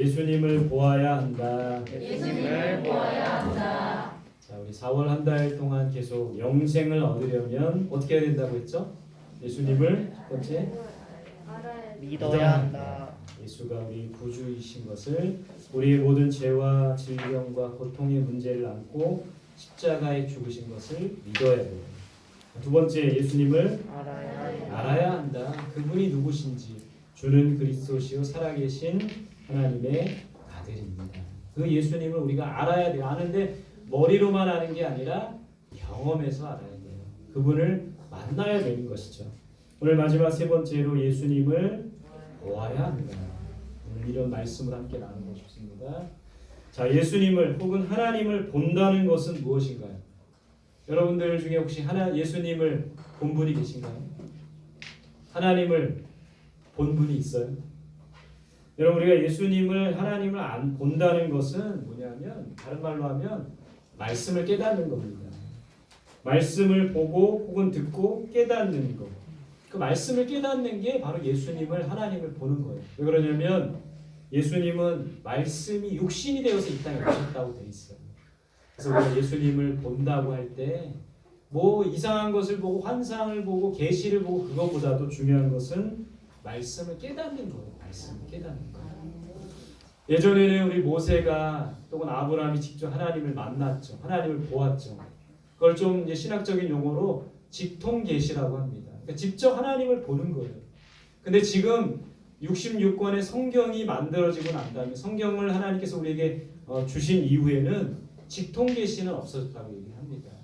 예수님을 보아야 한다. 예수님을 보아야 한다. 자, 우리 4월 한 달 동안 계속 영생을 얻으려면 어떻게 해야 된다고 했죠? 예수님을 첫 번째 믿어야 한다. 예수가 우리 구주이신 것을, 우리의 모든 죄와 질병과 고통의 문제를 안고 십자가에 죽으신 것을 믿어야 돼요. 두 번째, 예수님을 알아야 한다. 그분이 누구신지, 주는 그리스도시요 살아계신 하나님의 아들입니다. 그 예수님을 우리가 알아야 돼요. 아는데 머리로만 아는 게 아니라 경험해서 알아야 돼요. 그분을 만나야 되는 것이죠. 오늘 마지막 세 번째로 예수님을 보아야 합니다. 오늘 이런 말씀을 함께 나누고 싶습니다. 자, 예수님을 혹은 하나님을 본다는 것은 무엇인가요? 여러분들 중에 혹시 예수님을 본 분이 계신가요? 하나님을 본 분이 있어요? 여러분, 우리가 예수님을, 하나님을 안 본다는 것은 뭐냐면, 다른 말로 하면 말씀을 깨닫는 겁니다. 말씀을 보고 혹은 듣고 깨닫는 것. 그 말씀을 깨닫는 게 바로 예수님을, 하나님을 보는 거예요. 왜 그러냐면 예수님은 말씀이 육신이 되어서 이 땅에 오셨다고 돼 있어요. 그래서 우리가 예수님을 본다고 할 때 뭐 이상한 것을 보고 환상을 보고 계시를 보고 그것보다도 중요한 것은 말씀을 깨닫는 거예요. 말씀을 깨닫는 거예요. 예전에는 우리 모세가 또는 아브라함이 직접 하나님을 만났죠. 하나님을 보았죠. 그걸 좀 이제 신학적인 용어로 직통계시라고 합니다. 그러니까 직접 하나님을 보는 거예요. 근데 지금 66권의 성경이 만들어지고 난 다음에, 성경을 하나님께서 우리에게 주신 이후에는 직통계시는 없어졌다고 얘기합니다.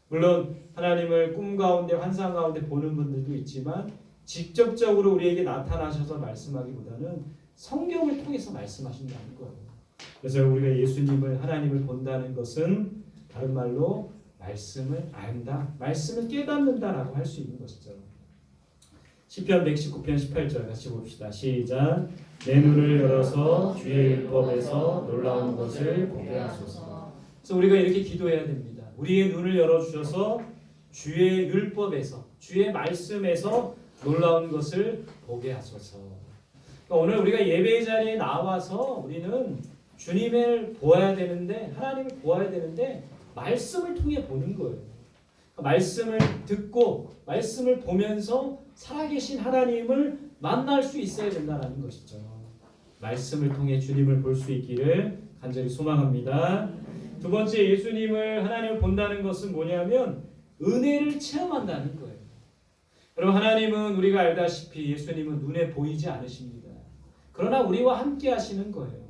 물론 하나님을 꿈 가운데, 환상 가운데 보는 분들도 있지만 직접적으로 우리에게 나타나셔서 말씀하기보다는 성경을 통해서 말씀하신다는 거예요. 그래서 우리가 예수님을, 하나님을 본다는 것은 다른 말로 말씀을 안다, 말씀을 깨닫는다라고 할 수 있는 것이죠. 시편 119편 18절 같이 봅시다. 시작. 내 눈을 열어서 주의 율법에서 놀라운 것을 보게 하소서. 그래서 우리가 이렇게 기도해야 됩니다. 우리의 눈을 열어주셔서 주의 율법에서, 주의 말씀에서 놀라운 것을 보게 하소서. 그러니까 오늘 우리가 예배의 자리에 나와서 우리는 주님을 보아야 되는데, 하나님을 보아야 되는데 말씀을 통해 보는 거예요. 말씀을 듣고 말씀을 보면서 살아계신 하나님을 만날 수 있어야 된다는 것이죠. 말씀을 통해 주님을 볼 수 있기를 간절히 소망합니다. 두 번째, 예수님을, 하나님을 본다는 것은 뭐냐면 은혜를 체험한다는 거예요. 여러분, 하나님은 우리가 알다시피 예수님은 눈에 보이지 않으십니다. 그러나 우리와 함께 하시는 거예요.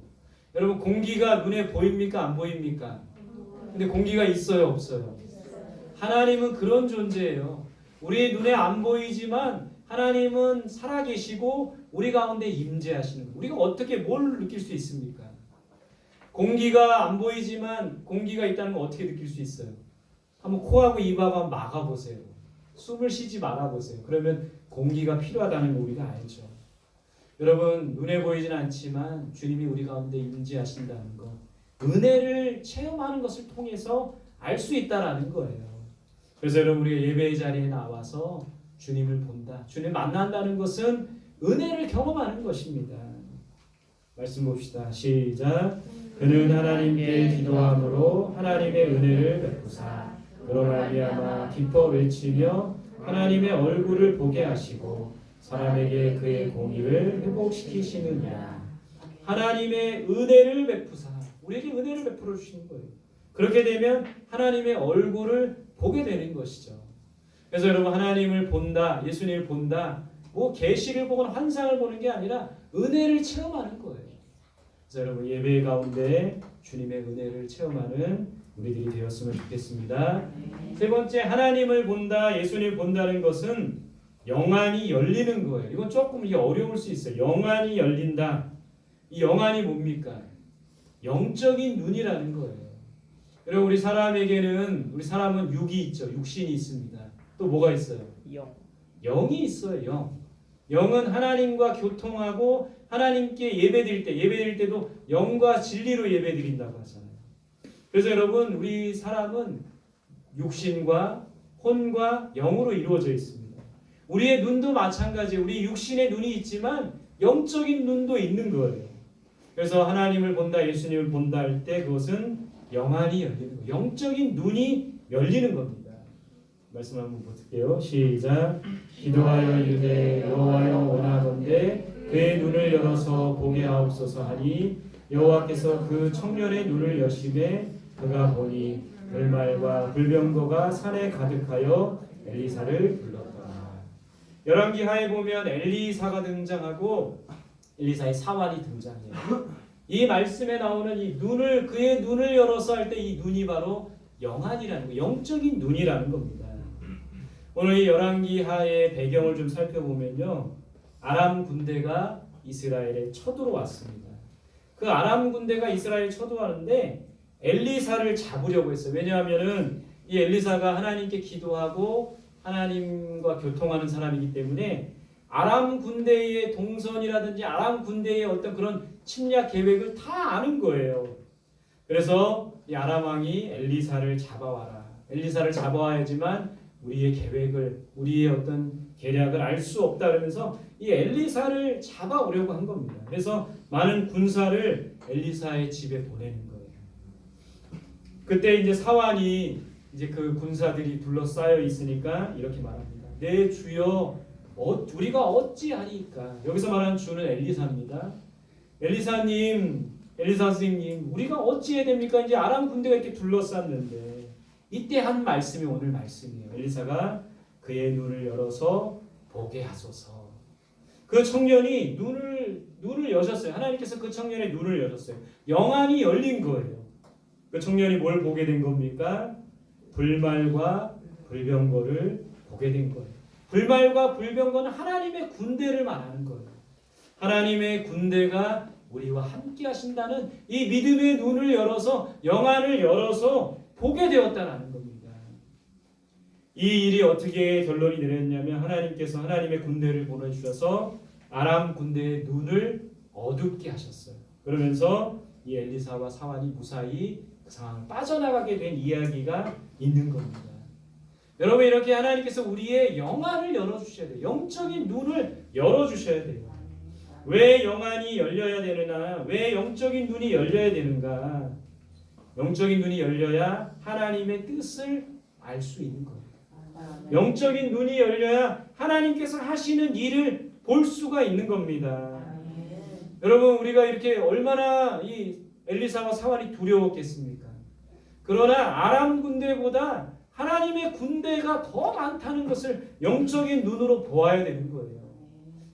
여러분, 공기가 눈에 보입니까? 안 보입니까? 근데 공기가 있어요? 없어요? 하나님은 그런 존재예요. 우리 눈에 안 보이지만 하나님은 살아계시고 우리 가운데 임재하시는 거예요. 우리가 어떻게 뭘 느낄 수 있습니까? 공기가 안 보이지만 공기가 있다는 걸 어떻게 느낄 수 있어요? 한번 코하고 입하고 한번 막아보세요. 숨을 쉬지 말아보세요. 그러면 공기가 필요하다는 거 우리가 알죠. 여러분, 눈에 보이진 않지만 주님이 우리 가운데 임재하신다는 것, 은혜를 체험하는 것을 통해서 알 수 있다라는 거예요. 그래서 여러분, 우리가 예배의 자리에 나와서 주님을 본다, 주님 만난다는 것은 은혜를 경험하는 것입니다. 말씀 봅시다. 시작. 그는 하나님께 기도함으로 하나님의 은혜를 베푸사 그로 말미암아 기뻐 외치며 하나님의 얼굴을 보게 하시고 사람에게 그의 공의를 회복시키시느냐. 하나님의 은혜를 베푸사, 우리에게 은혜를 베풀어 주시는 거예요. 그렇게 되면 하나님의 얼굴을 보게 되는 것이죠. 그래서 여러분, 하나님을 본다, 예수님을 본다, 뭐 계시를 보거나 환상을 보는 게 아니라 은혜를 체험하는 거예요. 그래서 여러분, 예배 가운데 주님의 은혜를 체험하는 우리들이 되었으면 좋겠습니다. 세 번째, 하나님을 본다, 예수님을 본다는 것은 영안이 열리는 거예요. 이건 조금 이게 어려울 수 있어요. 영안이 열린다. 이 영안이 뭡니까? 영적인 눈이라는 거예요. 여러분, 우리 사람은 육이 있죠. 육신이 있습니다. 또 뭐가 있어요? 영이 있어요. 영은 하나님과 교통하고 하나님께 예배드릴 때도 영과 진리로 예배드린다고 하잖아요. 그래서 여러분, 우리 사람은 육신과 혼과 영으로 이루어져 있습니다. 우리의 눈도 마찬가지예요. 우리 육신의 눈이 있지만 영적인 눈도 있는 거예요. 그래서 하나님을 본다, 예수님을 본다 할 때 그것은 영안이 열리는 거예요. 영적인 눈이 열리는 겁니다. 말씀 한번 볼게요. 시작. 기도하여 이르되 여호와여 원하건대 그의 눈을 열어서 보게 하옵소서 하니 여호와께서 그 청년의 눈을 여심해 그가 보니 들말과 불병거가 산에 가득하여 엘리사를 불렀다. 열왕기하에 보면 엘리사가 등장하고 엘리사의 사환이 등장해요. 이 말씀에 나오는 이 눈을 그의 눈을 열어서 할 때 이 눈이 바로 영안이라는 거, 영적인 눈이라는 겁니다. 오늘 이 열왕기하의 배경을 좀 살펴보면요, 아람 군대가 이스라엘에 쳐들어왔습니다. 그 아람 군대가 이스라엘에 쳐들어왔는데 엘리사를 잡으려고 했어요. 왜냐하면은 이 엘리사가 하나님께 기도하고 하나님과 교통하는 사람이기 때문에 아람 군대의 동선이라든지 아람 군대의 어떤 그런 침략 계획을 다 아는 거예요. 그래서 이 아람 왕이 엘리사를 잡아와라. 엘리사를 잡아와야지만 우리의 계획을, 우리의 어떤 계략을 알 수 없다 그러면서 이 엘리사를 잡아오려고 한 겁니다. 그래서 많은 군사를 엘리사의 집에 보내는 거예요. 그때 이제 사환이 이제 그 군사들이 둘러싸여 있으니까 이렇게 말합니다. 내 주여, 우리가 어찌하리까? 여기서 말하는 주는 엘리사입니다. 엘리사님, 엘리사 선생님, 우리가 어찌해야 됩니까? 이제 아람 군대가 이렇게 둘러쌌는데 이때 한 말씀이 오늘 말씀이에요. 엘리사가 그의 눈을 열어서 보게 하소서. 그 청년이 눈을 여셨어요. 하나님께서 그 청년의 눈을 여셨어요. 영안이 열린 거예요. 그 청년이 뭘 보게 된 겁니까? 불말과 불병거를 보게 된 거예요. 불말과 불병거는 하나님의 군대를 말하는 거예요. 하나님의 군대가 우리와 함께 하신다는 이 믿음의 눈을 열어서, 영안을 열어서 보게 되었다는 겁니다. 이 일이 어떻게 결론이 내렸냐면 하나님께서 하나님의 군대를 보내주셔서 아람 군대의 눈을 어둡게 하셨어요. 그러면서 이 엘리사와 사환이 무사히 그 상황을 빠져나가게 된 이야기가 있는 겁니다. 여러분, 이렇게 하나님께서 우리의 영안을 열어주셔야 돼요. 영적인 눈을 열어주셔야 돼요. 왜 영안이 열려야 되느냐? 왜 영적인 눈이 열려야 되는가? 영적인 눈이 열려야 하나님의 뜻을 알 수 있는 거예요. 영적인 눈이 열려야 하나님께서 하시는 일을 볼 수가 있는 겁니다. 여러분, 우리가 이렇게 얼마나 이 엘리사와 사환이 두려웠겠습니까? 그러나 아람 군대보다 하나님의 군대가 더 많다는 것을 영적인 눈으로 보아야 되는 거예요.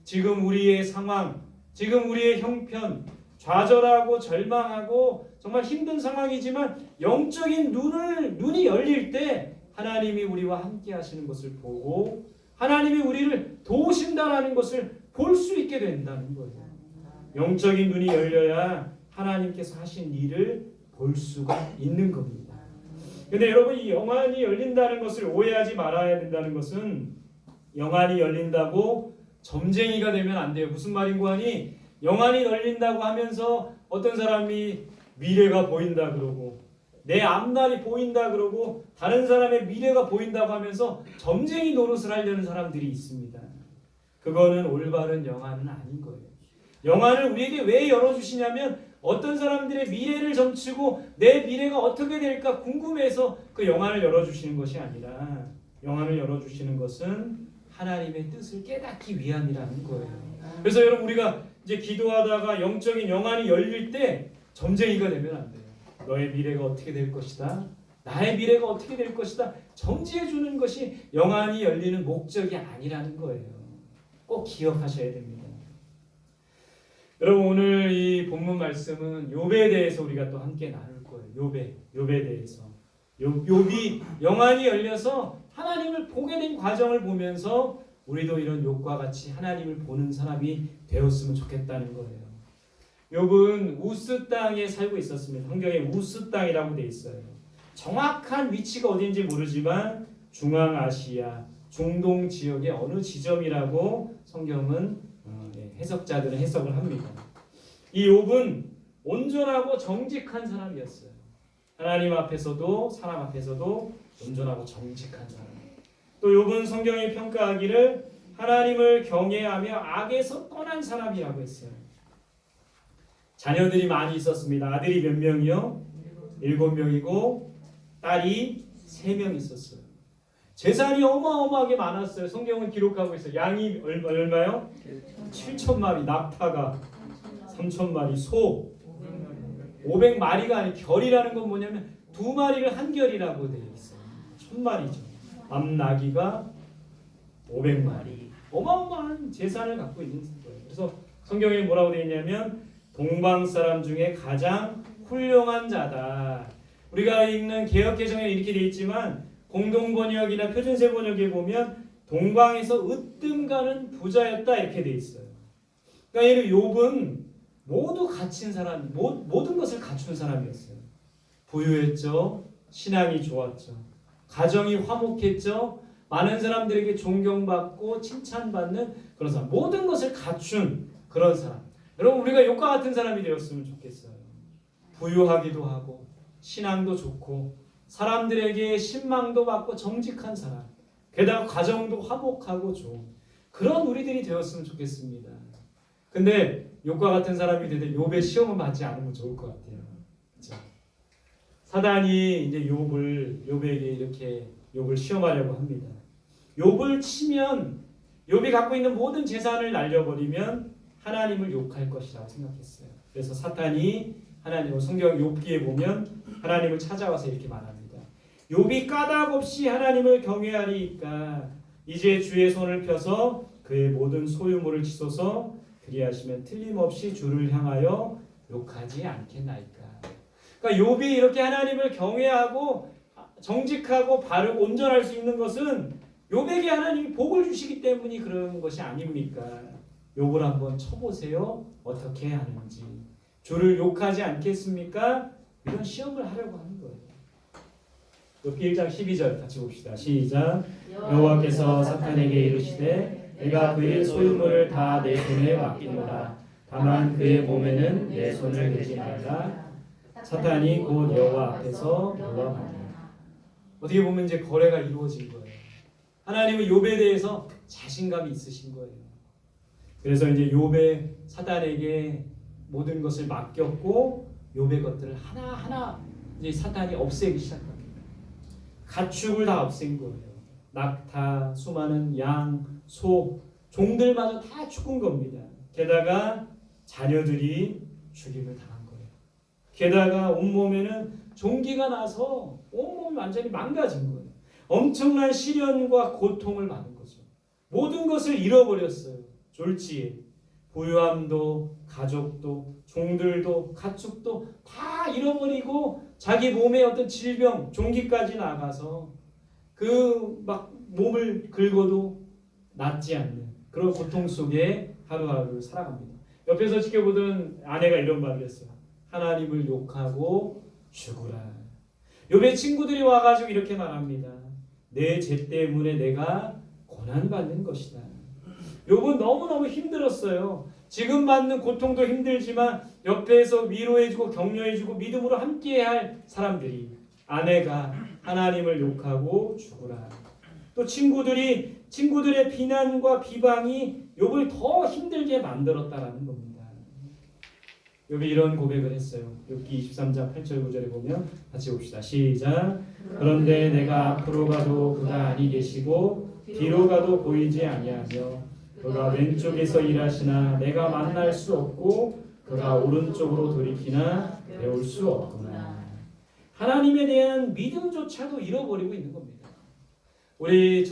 지금 우리의 상황, 지금 우리의 형편, 좌절하고 절망하고 정말 힘든 상황이지만 영적인 눈이 열릴 때 하나님이 우리와 함께 하시는 것을 보고 하나님이 우리를 도우신다는 것을 볼 수 있게 된다는 거예요. 영적인 눈이 열려야 하나님께서 하신 일을 볼 수가 있는 겁니다. 근데 여러분, 이 영안이 열린다는 것을 오해하지 말아야 된다는 것은 영안이 열린다고 점쟁이가 되면 안 돼요. 무슨 말인고 하니 영안이 열린다고 하면서 어떤 사람이 미래가 보인다 그러고 내 앞날이 보인다 그러고 다른 사람의 미래가 보인다고 하면서 점쟁이 노릇을 하려는 사람들이 있습니다. 그거는 올바른 영안은 아닌 거예요. 영안을 우리에게 왜 열어주시냐면 어떤 사람들의 미래를 점치고 내 미래가 어떻게 될까 궁금해서 그 영안을 열어주시는 것이 아니라 영안을 열어주시는 것은 하나님의 뜻을 깨닫기 위함이라는 거예요. 그래서 여러분, 우리가 이제 기도하다가 영적인 영안이 열릴 때 점쟁이가 되면 안 돼요. 너의 미래가 어떻게 될 것이다. 나의 미래가 어떻게 될 것이다. 점지해 주는 것이 영안이 열리는 목적이 아니라는 거예요. 꼭 기억하셔야 됩니다. 여러분, 오늘 이 본문 말씀은 욥에 대해서 우리가 또 함께 나눌 거예요. 욥에 대해서. 욥이 영안이 열려서 하나님을 보게 된 과정을 보면서 우리도 이런 욥과 같이 하나님을 보는 사람이 되었으면 좋겠다는 거예요. 욥은 우스 땅에 살고 있었습니다. 성경에 우스 땅이라고 돼 있어요. 정확한 위치가 어딘지 모르지만 중앙아시아, 중동 지역의 어느 지점이라고 성경은 해석자들은 해석을 합니다. 이 욥은 온전하고 정직한 사람이었어요. 하나님 앞에서도 사람 앞에서도 온전하고 정직한 사람. 또 욥은 성경이 평가하기를 하나님을 경외하며 악에서 떠난 사람이라고 했어요. 자녀들이 많이 있었습니다. 아들이 몇 명이요? 7명이고 딸이 3명 있었어요. 재산이 어마어마하게 많았어요. 성경은 기록하고 있어요. 양이 얼마요? 7,000마리, 낙타가 3,000마리, 소 500마리가 아니 결이라는 건 뭐냐면 2마리를 한 결이라고 되어 있어요. 1,000마리죠. 암나귀가 500마리. 어마어마한 재산을 갖고 있는 거예요. 그래서 성경에 뭐라고 되어 있냐면 동방 사람 중에 가장 훌륭한 자다. 우리가 읽는 개역개정에 이렇게 되어 있지만 공동번역이나 표준세 번역에 보면 동방에서 으뜸가는 부자였다 이렇게 되어 있어요. 그러니까 얘는 욥은 모두 갖춘 사람, 모든 것을 갖춘 사람이었어요. 부유했죠. 신앙이 좋았죠. 가정이 화목했죠. 많은 사람들에게 존경받고 칭찬받는 그런 사람. 모든 것을 갖춘 그런 사람. 여러분 우리가 욥과 같은 사람이 되었으면 좋겠어요. 부유하기도 하고 신앙도 좋고 사람들에게 신망도 받고 정직한 사람. 게다가 가정도 화목하고 좋은 그런 우리들이 되었으면 좋겠습니다. 근데 욥과 같은 사람이 되되 욥의 시험을 받지 않으면 좋을 것 같아요. 그렇죠? 사단이 이제 욥에게 이렇게 욥을 시험하려고 합니다. 욥을 치면 욥이 갖고 있는 모든 재산을 날려버리면 하나님을 욕할 것이라고 생각했어요. 그래서 사탄이 하나님을 성경 욥기에 보면 하나님을 찾아와서 이렇게 말합니다. 욥이 까닭 없이 하나님을 경외하리이까 이제 주의 손을 펴서 그의 모든 소유물을 치소서 그리하시면 틀림없이 주를 향하여 욕하지 않겠나이까. 그러니까 욥이 이렇게 하나님을 경외하고 정직하고 바르고 온전할 수 있는 것은 욥에게 하나님이 복을 주시기 때문이 그런 것이 아닙니까? 욥을 한번 쳐보세요. 어떻게 하는지. 주를 욕하지 않겠습니까? 이런 시험을 하려고 하는 거예요. 욥기 1장 12절 같이 봅시다. 시작. 여호와께서 사탄에게 이르시되 내가 그의 소유물을 다 내 손에 맡기노라. 다만 그의 몸에는 내 손을 대지 말라. 사탄이 곧 여호와 앞에서 놀라마니. 어떻게 보면 이제 거래가 이루어진 거예요. 하나님은 욥에 대해서 자신감이 있으신 거예요. 그래서 이제 욥의 사탄에게 모든 것을 맡겼고 욥의 것들을 하나하나 이제 사탄이 없애기 시작합니다. 가축을 다 없앤 거예요. 낙타, 수많은 양, 소, 종들마저 다 죽은 겁니다. 게다가 자녀들이 죽임을 당한 거예요. 게다가 온몸에는 종기가 나서 온몸이 완전히 망가진 거예요. 엄청난 시련과 고통을 받은 거죠. 모든 것을 잃어버렸어요. 졸지에 부유함도 가족도 종들도 가축도 다 잃어버리고 자기 몸에 어떤 질병 종기까지 나가서 그 막 몸을 긁어도 낫지 않는 그런 고통 속에 하루하루를 살아갑니다. 옆에서 지켜보던 아내가 이런 말을 했어요. 하나님을 욕하고 죽으라. 욥의 친구들이 와가지고 이렇게 말합니다. 내 죄 때문에 내가 고난받는 것이다. 욥은 너무너무 힘들었어요. 지금 받는 고통도 힘들지만 옆에서 위로해주고 격려해주고 믿음으로 함께해야 할 사람들이 아내가 하나님을 욕하고 죽으라. 또 친구들의 비난과 비방이 욥을 더 힘들게 만들었다라는 겁니다. 욥이 이런 고백을 했어요. 욥기 23장 8절 9절에 보면 같이 봅시다. 시작. 그런데 내가 앞으로 가도 그가 아니 계시고 뒤로 가도 보이지 아니하며 그가 왼쪽에서 일하시나 내가 만날 수 없고 그가 오른쪽으로 돌이키나 배울 수 없구나. 하나님에 대한 믿음조차도 잃어버리고 있는 겁니다. 우리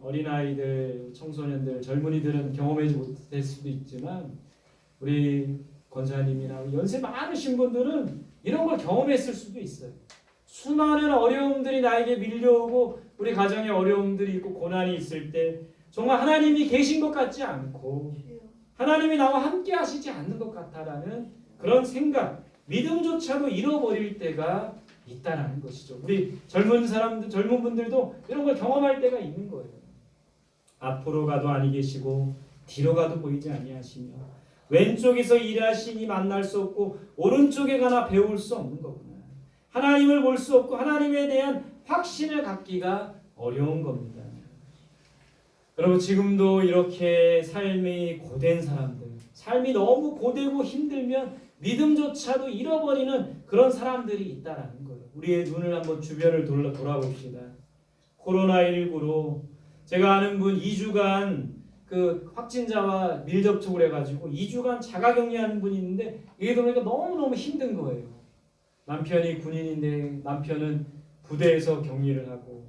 어린아이들, 청소년들, 젊은이들은 경험하지 못할 수도 있지만 우리 권사님이나 연세 많으신 분들은 이런 걸 경험했을 수도 있어요. 수많은 어려움들이 나에게 밀려오고 우리 가정에 어려움들이 있고 고난이 있을 때 정말 하나님이 계신 것 같지 않고 하나님이 나와 함께 하시지 않는 것 같다라는 그런 생각, 믿음조차도 잃어버릴 때가 있다라는 것이죠. 우리 젊은 분들도 이런 걸 경험할 때가 있는 거예요. 앞으로 가도 아니 계시고 뒤로 가도 보이지 아니하시며 왼쪽에서 일하시니 만날 수 없고 오른쪽에 가나 배울 수 없는 거구나. 하나님을 볼 수 없고 하나님에 대한 확신을 갖기가 어려운 겁니다. 여러분 지금도 이렇게 삶이 고된 사람들, 삶이 너무 고되고 힘들면 믿음조차도 잃어버리는 그런 사람들이 있다라는 거예요. 우리의 눈을 한번 주변을 돌아봅시다. 코로나19로 제가 아는 분 2주간 그 확진자와 밀접촉을 해가지고 2주간 자가격리하는 분이 있는데 이게 보니까 너무너무 힘든 거예요. 남편이 군인인데 남편은 부대에서 격리를 하고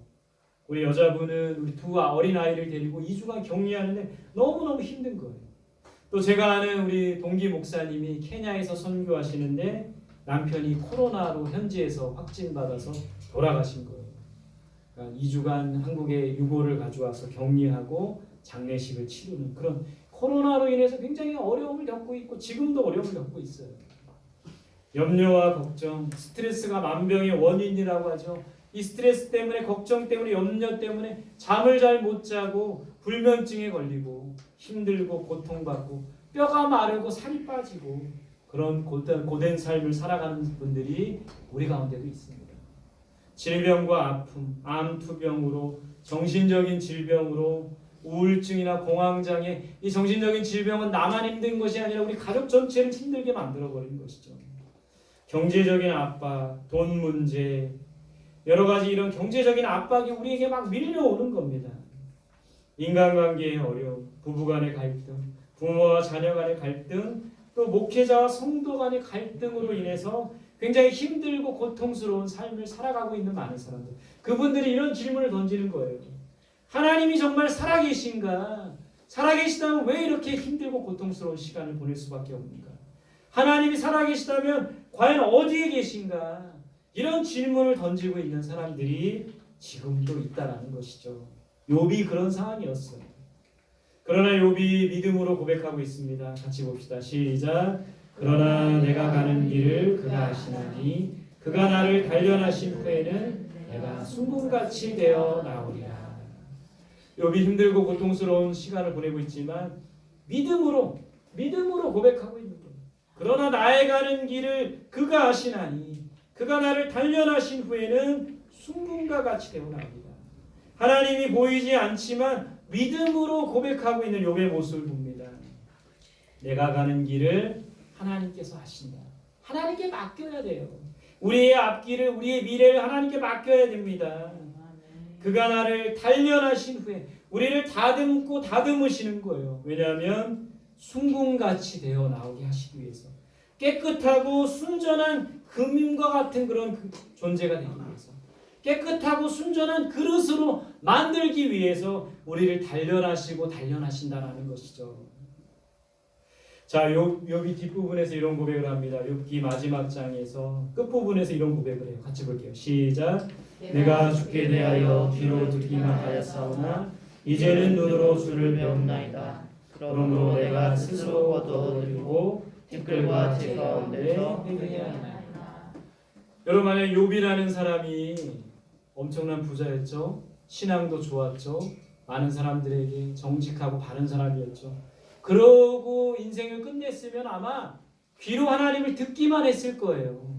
우리 여자분은 우리 두 어린아이를 데리고 2주간 격리하는데 너무너무 힘든 거예요. 또 제가 아는 우리 동기 목사님이 케냐에서 선교하시는데 남편이 코로나로 현지에서 확진받아서 돌아가신 거예요. 그러니까 2주간 한국에 유고를 가져와서 격리하고 장례식을 치르는 그런 코로나로 인해서 굉장히 어려움을 겪고 있고 지금도 어려움을 겪고 있어요. 염려와 걱정, 스트레스가 만병의 원인이라고 하죠. 이 스트레스 때문에 걱정 때문에 염려 때문에 잠을 잘 못 자고 불면증에 걸리고 힘들고 고통받고 뼈가 마르고 살이 빠지고 그런 고된 삶을 살아가는 분들이 우리 가운데도 있습니다. 질병과 아픔, 암투병으로 정신적인 질병으로 우울증이나 공황장애 이 정신적인 질병은 나만 힘든 것이 아니라 우리 가족 전체를 힘들게 만들어버리는 것이죠. 경제적인 압박, 돈 문제 여러 가지 이런 경제적인 압박이 우리에게 막 밀려오는 겁니다. 인간관계의 어려움, 부부간의 갈등, 부모와 자녀 간의 갈등, 또 목회자와 성도 간의 갈등으로 인해서 굉장히 힘들고 고통스러운 삶을 살아가고 있는 많은 사람들. 그분들이 이런 질문을 던지는 거예요. 하나님이 정말 살아계신가? 살아계시다면 왜 이렇게 힘들고 고통스러운 시간을 보낼 수밖에 없는가? 하나님이 살아계시다면 과연 어디에 계신가? 이런 질문을 던지고 있는 사람들이 지금도 있다라는 것이죠. 욥이 그런 상황이었어요. 그러나 욥이 믿음으로 고백하고 있습니다. 같이 봅시다. 시작. 그러나 내가 가는 길을 그가 아시나니 그가 나를 단련하신 후에는 내가 순금같이 되어 나오리라. 욥이 힘들고 고통스러운 시간을 보내고 있지만 믿음으로 고백하고 있는 거예요. 그러나 나의 가는 길을 그가 아시나니 그가 나를 단련하신 후에는 순금과 같이 되어 나옵니다. 하나님이 보이지 않지만 믿음으로 고백하고 있는 욥의 모습을 봅니다. 내가 가는 길을 하나님께서 하신다. 하나님께 맡겨야 돼요. 우리의 앞길을 우리의 미래를 하나님께 맡겨야 됩니다. 그가 나를 단련하신 후에 우리를 다듬으시는 거예요. 왜냐하면 순금같이 되어 나오게 하시기 위해서 깨끗하고 순전한 금과 같은 그런 존재가 되기 위해서 깨끗하고 순전한 그릇으로 만들기 위해서 우리를 단련하신다라는 것이죠. 자, 욥이 뒷부분에서 이런 고백을 합니다. 욥기 마지막 장에서 끝부분에서 이런 고백을 해요. 같이 볼게요. 시작. 내가 주께 대하여 귀로 듣기만 하였사오나 이제는 눈으로 주를 배웠나이다. 그러므로 내가 스스로 거두어들이고 티끌과 재 가운데서 회개해야 하나이다. 여러분, 만약 욥이라는 사람이 엄청난 부자였죠. 신앙도 좋았죠. 많은 사람들에게 정직하고 바른 사람이었죠. 그러고 인생을 끝냈으면 아마 귀로 하나님을 듣기만 했을 거예요.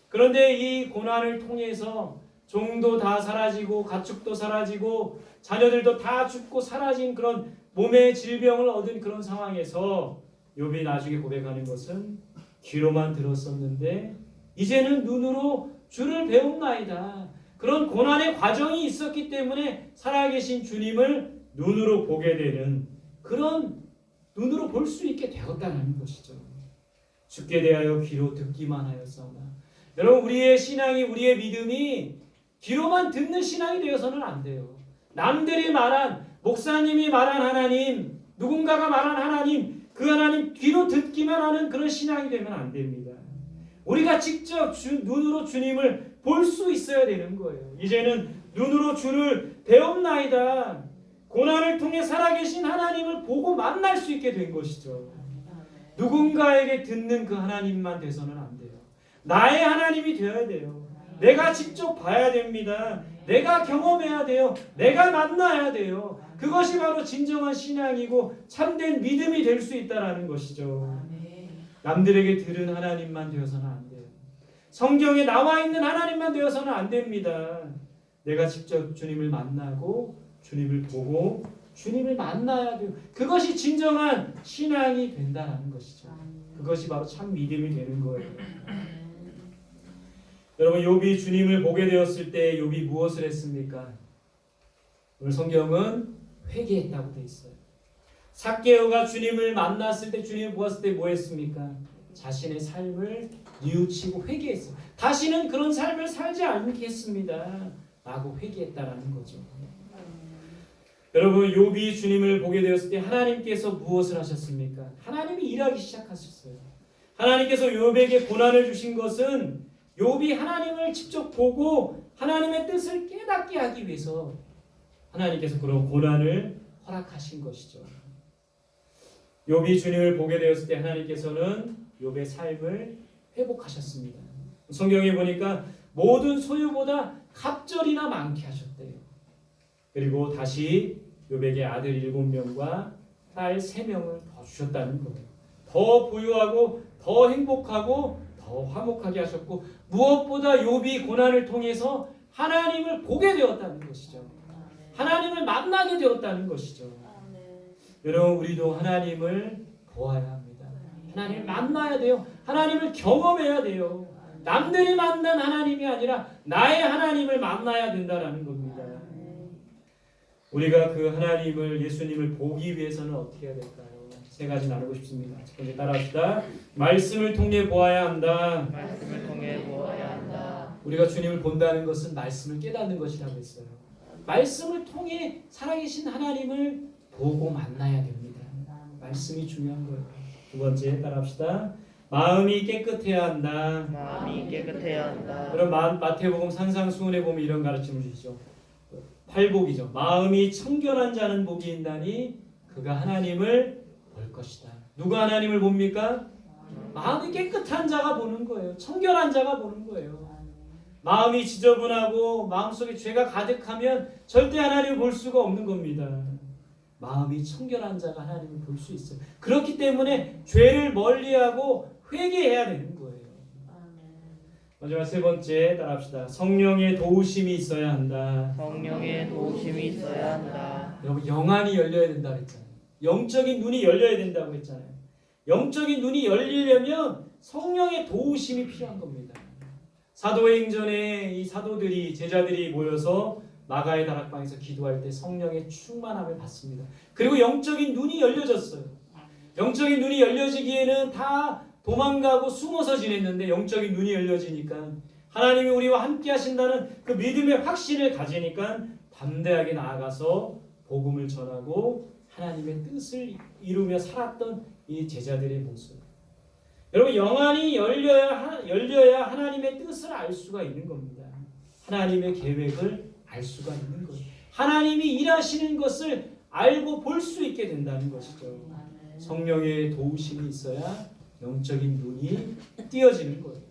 그런데 이 고난을 통해서 종도 다 사라지고 가축도 사라지고 자녀들도 다 죽고 사라진 그런 몸의 질병을 얻은 그런 상황에서 욥이 나중에 고백하는 것은 귀로만 들었었는데 이제는 눈으로 주를 배웠나이다. 그런 고난의 과정이 있었기 때문에 살아계신 주님을 눈으로 보게 되는 그런 눈으로 볼 수 있게 되었다는 것이죠. 주께 대하여 귀로 듣기만 하였사오나. 여러분, 우리의 신앙이 우리의 믿음이 귀로만 듣는 신앙이 되어서는 안 돼요. 남들이 말한 목사님이 말한 하나님, 누군가가 말한 하나님, 그 하나님 귀로 듣기만 하는 그런 신앙이 되면 안 됩니다. 우리가 직접 눈으로 주님을 볼 수 있어야 되는 거예요. 이제는 눈으로 주를 배웠나이다. 고난을 통해 살아계신 하나님을 보고 만날 수 있게 된 것이죠. 누군가에게 듣는 그 하나님만 돼서는 안 돼요. 나의 하나님이 되어야 돼요. 내가 직접 봐야 됩니다. 내가 경험해야 돼요. 내가 만나야 돼요. 그것이 바로 진정한 신앙이고 참된 믿음이 될 수 있다는 것이죠. 남들에게 들은 하나님만 되어서는 안 돼요. 성경에 나와 있는 하나님만 되어서는 안 됩니다. 내가 직접 주님을 만나고 주님을 보고 주님을 만나야 돼요. 그것이 진정한 신앙이 된다는 것이죠. 그것이 바로 참 믿음이 되는 거예요. 여러분, 욥이 주님을 보게 되었을 때 욥이 무엇을 했습니까? 오늘 성경은 회개했다고 돼 있어요. 삭개오가 주님을 만났을 때, 주님을 보았을 때 뭐 했습니까? 자신의 삶을 뉘우치고 회개했어요. 다시는 그런 삶을 살지 않겠습니다 라고 회개했다라는 거죠. 여러분, 욥이 주님을 보게 되었을 때 하나님께서 무엇을 하셨습니까? 하나님이 일하기 시작하셨어요. 하나님께서 욥에게 고난을 주신 것은 욥이 하나님을 직접 보고 하나님의 뜻을 깨닫게 하기 위해서 하나님께서 그런 고난을 허락하신 것이죠. 욥이 주님을 보게 되었을 때 하나님께서는 욥의 삶을 회복하셨습니다. 성경에 보니까 모든 소유보다 갑절이나 많게 하셨대요. 그리고 다시 욥에게 아들 7명과 딸 3명을 더 주셨다는 거예요. 더 부유하고 더 행복하고 더 화목하게 하셨고, 무엇보다 욥이 고난을 통해서 하나님을 보게 되었다는 것이죠. 하나님을 만나게 되었다는 것이죠. 여러분, 우리도 하나님을 보아야 합니다. 하나님을 만나야 돼요. 하나님을 경험해야 돼요. 남들이 만난 하나님이 아니라 나의 하나님을 만나야 된다는 겁니다. 우리가 그 하나님을, 예수님을 보기 위해서는 어떻게 해야 될까요? 3가지 나누고 싶습니다. 첫 번째, 따라합시다. 말씀을 통해 보아야 한다. 말씀을 통해 보아야 한다. 우리가 주님을 본다는 것은 말씀을 깨닫는 것이라고 했어요. 말씀을 통해 살아계신 하나님을 보고 만나야 됩니다. 말씀이 중요한 거예요. 두 번째, 따라합시다. 마음이 깨끗해야 한다. 마음이 깨끗해야 한다. 그럼 마태복음 산상수훈에 보면 이런 가르침을 주시죠. 팔복이죠. 마음이 청결한 자는 복이 있나니 그가 하나님을 볼 것이다. 누가 하나님을 봅니까? 마음이 깨끗한 자가 보는 거예요. 청결한 자가 보는 거예요. 마음이 지저분하고 마음속에 죄가 가득하면 절대 하나님을 볼 수가 없는 겁니다. 마음이 청결한 자가 하나님을 볼 수 있어요. 그렇기 때문에 죄를 멀리하고 회개해야 되는 거예요. 마지막 3번째, 따라합시다. 성령의 도우심이 있어야 한다. 성령의 도우심이 있어야 한다. 여러분, 영안이 열려야 된다고 했잖아요. 영적인 눈이 열려야 된다고 했잖아요. 영적인 눈이 열리려면 성령의 도우심이 필요한 겁니다. 사도행전에 이 사도들이, 제자들이 모여서 마가의 다락방에서 기도할 때 성령의 충만함을 받습니다. 그리고 영적인 눈이 열려졌어요. 영적인 눈이 열려지기에는 다 도망가고 숨어서 지냈는데 영적인 눈이 열려지니까, 하나님이 우리와 함께 하신다는 그 믿음의 확신을 가지니까 담대하게 나아가서 복음을 전하고 하나님의 뜻을 이루며 살았던 이 제자들의 모습. 여러분, 영안이 열려야 하나님의 뜻을 알 수가 있는 겁니다. 하나님의 계획을 알 수가 있는 거예요. 하나님이 일하시는 것을 알고 볼 수 있게 된다는 것이죠. 성령의 도우심이 있어야 영적인 눈이 띄어지는 거예요.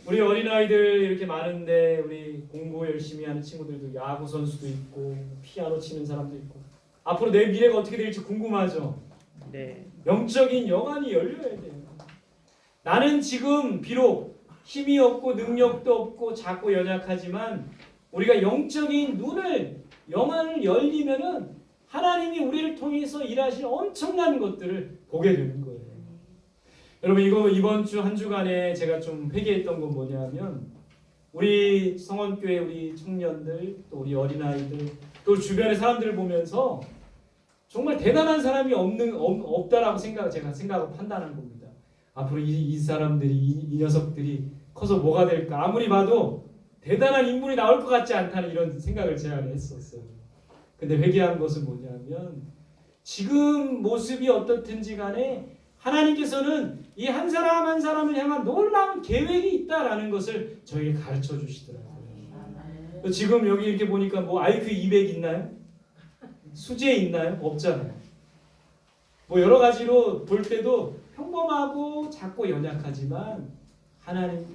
우리 어린아이들 이렇게 많은데, 우리 공부 열심히 하는 친구들도 야구 선수도 있고 피아노 치는 사람도 있고, 앞으로 내 미래가 어떻게 될지 궁금하죠? 네. 영적인 영안이 열려야 돼요. 나는 지금 비록 힘이 없고 능력도 없고 작고 연약하지만 우리가 영적인 눈을, 영안을 열리면은 하나님이 우리를 통해서 일하실 엄청난 것들을 보게 되는 거예요. 여러분, 이번 주 한 주간에 제가 좀 회개했던 건 뭐냐면, 우리 성원교회 우리 청년들, 또 우리 어린아이들, 또 주변의 사람들을 보면서 정말 대단한 사람이 없다라고 제가 생각하고 판단한 겁니다. 앞으로 이 사람들이, 이 녀석들이 커서 뭐가 될까? 아무리 봐도 대단한 인물이 나올 것 같지 않다는 이런 생각을 제가 했었어요. 근데 회개한 것은 뭐냐면, 지금 모습이 어떻든지 간에 하나님께서는 이 한 사람 한 사람을 향한 놀라운 계획이 있다라는 것을 저에게 가르쳐 주시더라고요. 지금 여기 이렇게 보니까 뭐 IQ 200 있나요? 수재 있나요? 없잖아요. 뭐 여러 가지로 볼 때도 평범하고 작고 연약하지만 하나님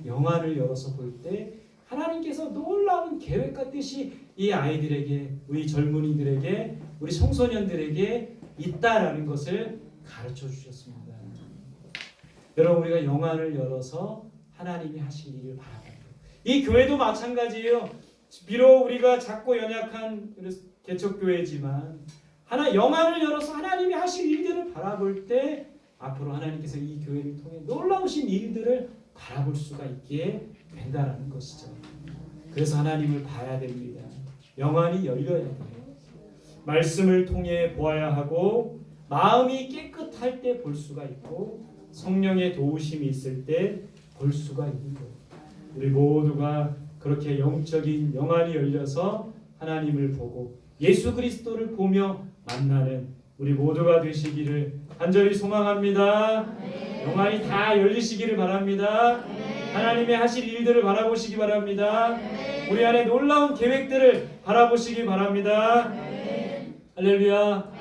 영안을 열어서 볼 때 하나님께서 놀라운 계획과 뜻이 이 아이들에게, 우리 젊은이들에게, 우리 청소년들에게 있다라는 것을 가르쳐 주셨습니다. 여러분, 우리가 영안을 열어서 하나님이 하실 일을 바라봐요. 이 교회도 마찬가지예요. 비록 우리가 작고 연약한 개척교회지만 영안을 열어서 하나님이 하실 일들을 바라볼 때 앞으로 하나님께서 이 교회를 통해 놀라우신 일들을 바라볼 수가 있게 된다는 것이죠. 그래서 하나님을 봐야 됩니다. 영안이 열려야 돼요. 말씀을 통해 보아야 하고 마음이 깨끗할 때 볼 수가 있고 성령의 도우심이 있을 때 볼 수가 있는 거예요. 우리 모두가 그렇게 영적인 영안이 열려서 하나님을 보고 예수 그리스도를 보며 만나는 우리 모두가 되시기를 간절히 소망합니다. 영안이 다 열리시기를 바랍니다. 하나님의 하실 일들을 바라보시기 바랍니다. 우리 안에 놀라운 계획들을 바라보시기 바랍니다. 할렐루야.